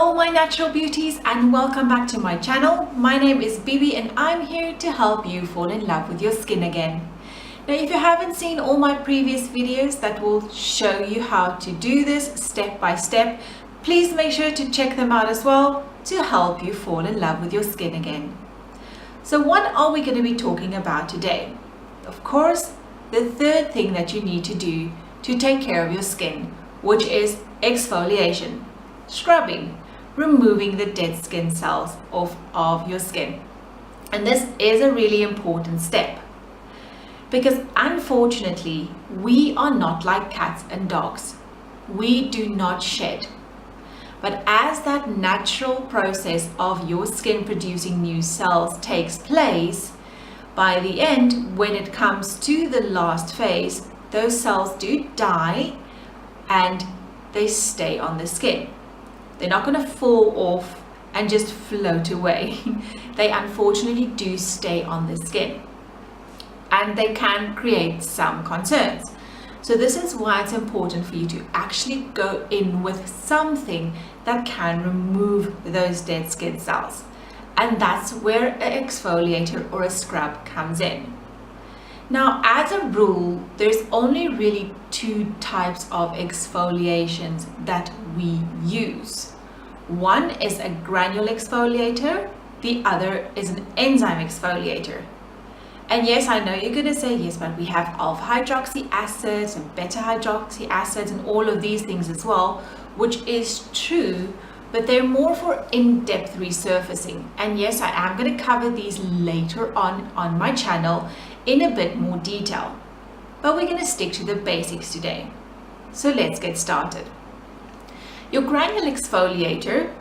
Hello my natural beauties and welcome back to my channel. My name is Bibi and I'm here to help you fall in love with your skin again. Now if you haven't seen all my previous videos that will show you how to do this step by step, please make sure to check them out as well to help you fall in love with your skin again. So what are we going to be talking about today? Of course, the third thing that you need to do to take care of your skin, which is exfoliation. Scrubbing, removing the dead skin cells off of your skin. And this is a really important step because unfortunately we are not like cats and dogs. We do not shed. But as that natural process of your skin producing new cells takes place, by the end, when it comes to the last phase, those cells do die and they stay on the skin. They're not going to fall off and just float away. They unfortunately do stay on the skin and they can create some concerns. So this is why it's important for you to actually go in with something that can remove those dead skin cells. And that's where an exfoliator or a scrub comes in. Now, as a rule, there's only really two types of exfoliations that we use. One is a granule exfoliator, the other is an enzyme exfoliator. And yes, I know you're going to say, yes, but we have alpha hydroxy acids and beta hydroxy acids and all of these things as well, which is true, but they're more for in-depth resurfacing. And yes, I am going to cover these later on my channel in a bit more detail, but we're going to stick to the basics today. So let's get started. Your granule exfoliator,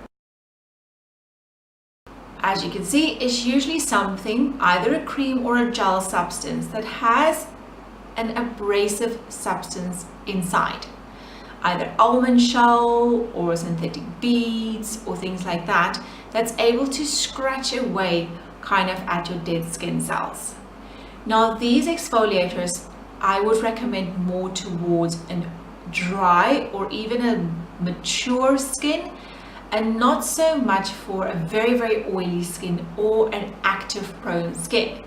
as you can see, is usually something, either a cream or a gel substance that has an abrasive substance inside, either almond shell or synthetic beads or things like that, that's able to scratch away kind of at your dead skin cells. Now these exfoliators I would recommend more towards a dry or even a mature skin, and not so much for a very oily skin or an active prone skin.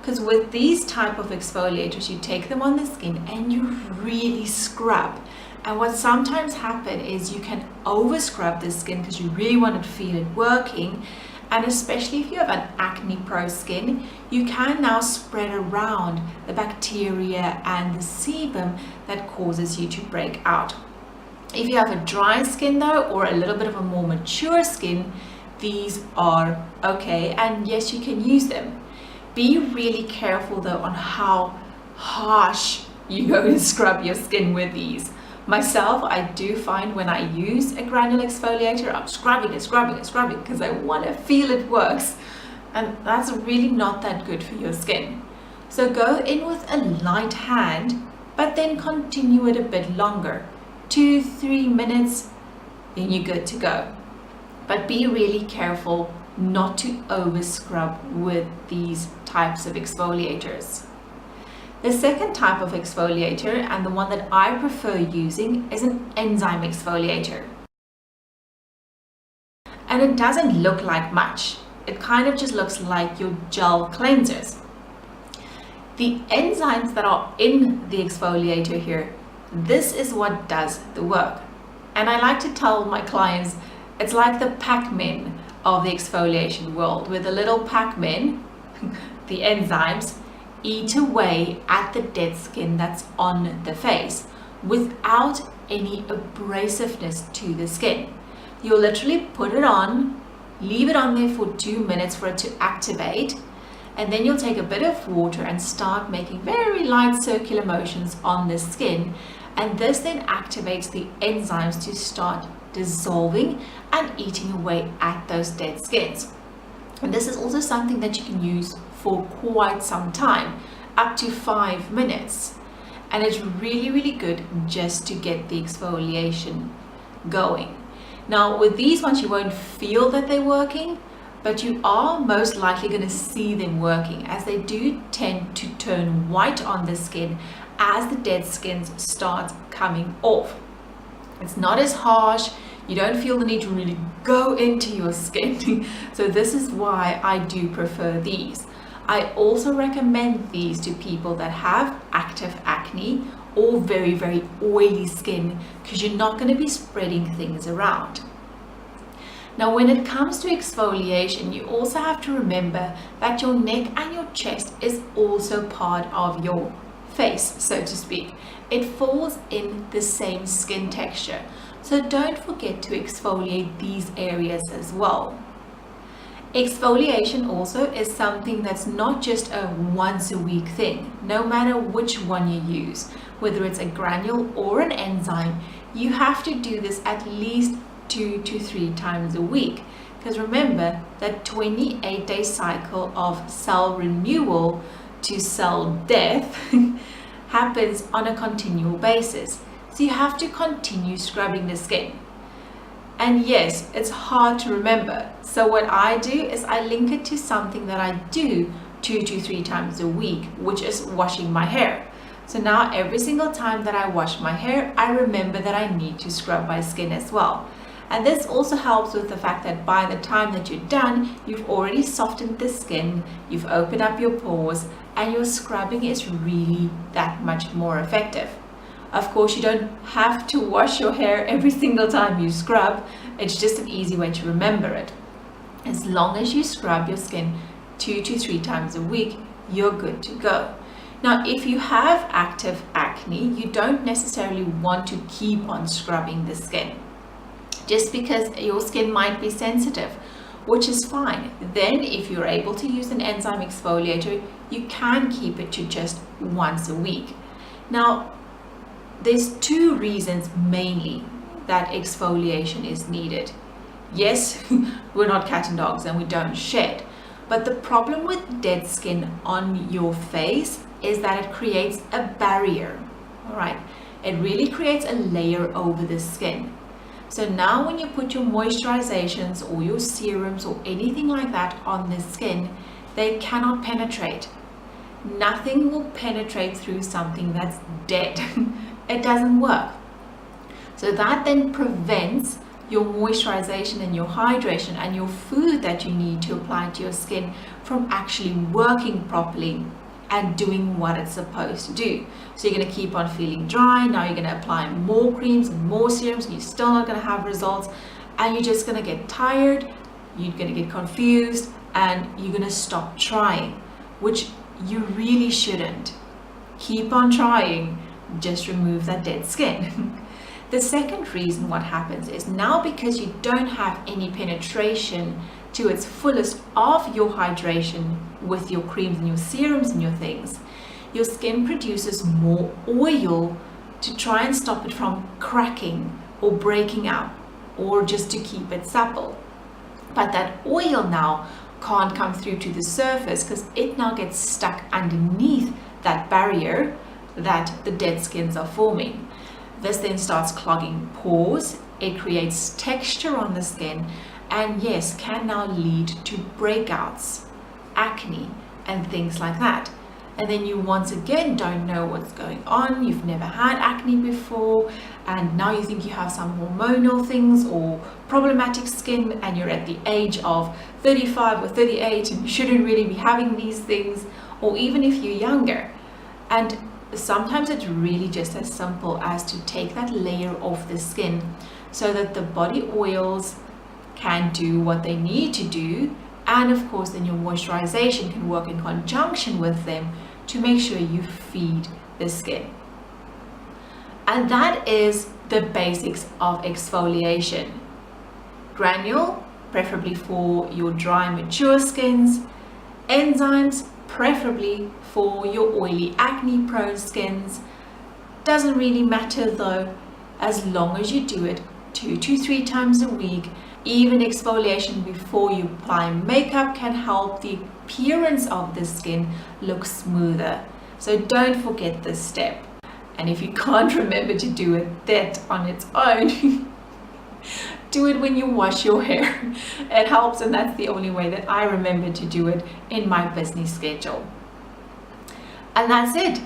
Because with these type of exfoliators, you take them on the skin and you really scrub. And what sometimes happen is you can over scrub the skin because you really want to feel it working. And especially if you have an acne prone skin, you can now spread around the bacteria and the sebum that causes you to break out. If you have a dry skin though, or a little bit of a more mature skin, these are okay, and yes, you can use them. Be really careful though on how harsh you go to scrub your skin with these. Myself, I do find when I use a granule exfoliator, I'm scrubbing because I want to feel it works. And that's really not that good for your skin. So go in with a light hand, but then continue it a bit longer. 2-3 minutes, then you're good to go. But be really careful not to over scrub with these types of exfoliators. The second type of exfoliator, and the one that I prefer using, is an enzyme exfoliator. And it doesn't look like much. It kind of just looks like your gel cleansers. The enzymes that are in the exfoliator here, this is what does the work. And I like to tell my clients, it's like the Pac-Man of the exfoliation world, where the little Pac-Man, the enzymes, eat away at the dead skin that's on the face without any abrasiveness to the skin. You'll literally put it on, leave it on there for 2 minutes for it to activate, and then you'll take a bit of water and start making very light circular motions on the skin, and this then activates the enzymes to start dissolving and eating away at those dead skins. And this is also something that you can use for quite some time, up to 5 minutes. And it's really good just to get the exfoliation going. Now with these ones, you won't feel that they're working, but you are most likely going to see them working, as they do tend to turn white on the skin as the dead skins start coming off. It's not as harsh. You don't feel the need to really go into your skin. So this is why I do prefer these. I also recommend these to people that have active acne or very, very oily skin, because you're not going to be spreading things around. Now, when it comes to exfoliation, you also have to remember that your neck and your chest is also part of your face, so to speak. It falls in the same skin texture. So don't forget to exfoliate these areas as well. Exfoliation also is something that's not just a once a week thing. No matter which one you use, whether it's a granule or an enzyme, you have to do this at least 2 to 3 times a week. Because remember that 28-day cycle of cell renewal to cell death happens on a continual basis. So you have to continue scrubbing the skin. And yes, it's hard to remember. So what I do is I link it to something that I do 2 to 3 times a week, which is washing my hair. So now every single time that I wash my hair, I remember that I need to scrub my skin as well. And this also helps with the fact that by the time that you're done, you've already softened the skin, you've opened up your pores, and your scrubbing is really that much more effective. Of course, you don't have to wash your hair every single time you scrub. It's just an easy way to remember it. As long as you scrub your skin 2 to 3 times a week, you're good to go. Now, if you have active acne, you don't necessarily want to keep on scrubbing the skin, just because your skin might be sensitive, which is fine. Then if you're able to use an enzyme exfoliator, you can keep it to just once a week. Now, there's 2 reasons mainly that exfoliation is needed. Yes, we're not cat and dogs and we don't shed, but the problem with dead skin on your face is that it creates a barrier. All right, it really creates a layer over the skin. So now when you put your moisturizations or your serums or anything like that on the skin, they cannot penetrate. Nothing will penetrate through something that's dead. It doesn't work. So that then prevents your moisturization and your hydration and your food that you need to apply to your skin from actually working properly and doing what it's supposed to do. So you're going to keep on feeling dry. Now you're going to apply more creams and more serums, and you're still not going to have results, and you're just going to get tired, you're going to get confused, and you're going to stop trying, which you really shouldn't. Keep on trying. Just remove that dead skin. The second reason what happens is now, because you don't have any penetration to its fullest of your hydration with your creams and your serums and your things, your skin produces more oil to try and stop it from cracking or breaking out, or just to keep it supple. But that oil now can't come through to the surface because it now gets stuck underneath that barrier that the dead skins are forming. This then starts clogging pores, it creates texture on the skin, and yes, can now lead to breakouts, acne, and things like that. And then you once again don't know what's going on, you've never had acne before, and now you think you have some hormonal things or problematic skin, and you're at the age of 35 or 38 and you shouldn't really be having these things, or even if you're younger. And sometimes it's really just as simple as to take that layer off the skin so that the body oils can do what they need to do, and of course then your moisturization can work in conjunction with them to make sure you feed the skin. And that is the basics of exfoliation. Granule, preferably for your dry mature skins. Enzymes, preferably for your oily acne prone skins. Doesn't really matter though, as long as you do it 2 to 3 times a week. Even exfoliation before you apply makeup can help the appearance of the skin look smoother. So don't forget this step. And if you can't remember to do that on its own, do it when you wash your hair. It helps, and that's the only way that I remember to do it in my busy schedule. And that's it.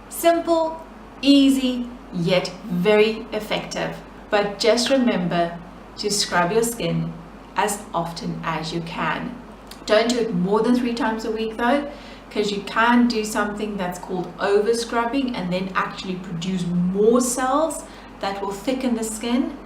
Simple, easy, yet very effective. But just remember, to scrub your skin as often as you can. Don't do it more than 3 times a week though, because you can do something that's called over scrubbing and then actually produce more cells that will thicken the skin.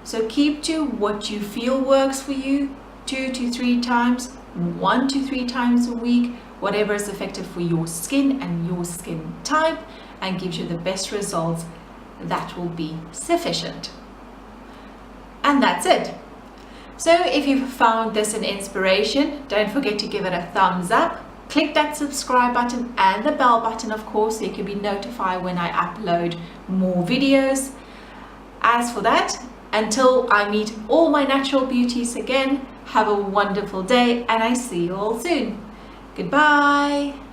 So keep to what you feel works for you, 2 to 3 times, 1 to 3 times a week, whatever is effective for your skin and your skin type and gives you the best results. That will be sufficient. And that's it. So if you found this an inspiration, don't forget to give it a thumbs up. Click that subscribe button and the bell button, of course, so you can be notified when I upload more videos. As for that, until I meet all my natural beauties again, have a wonderful day and I see you all soon. Goodbye.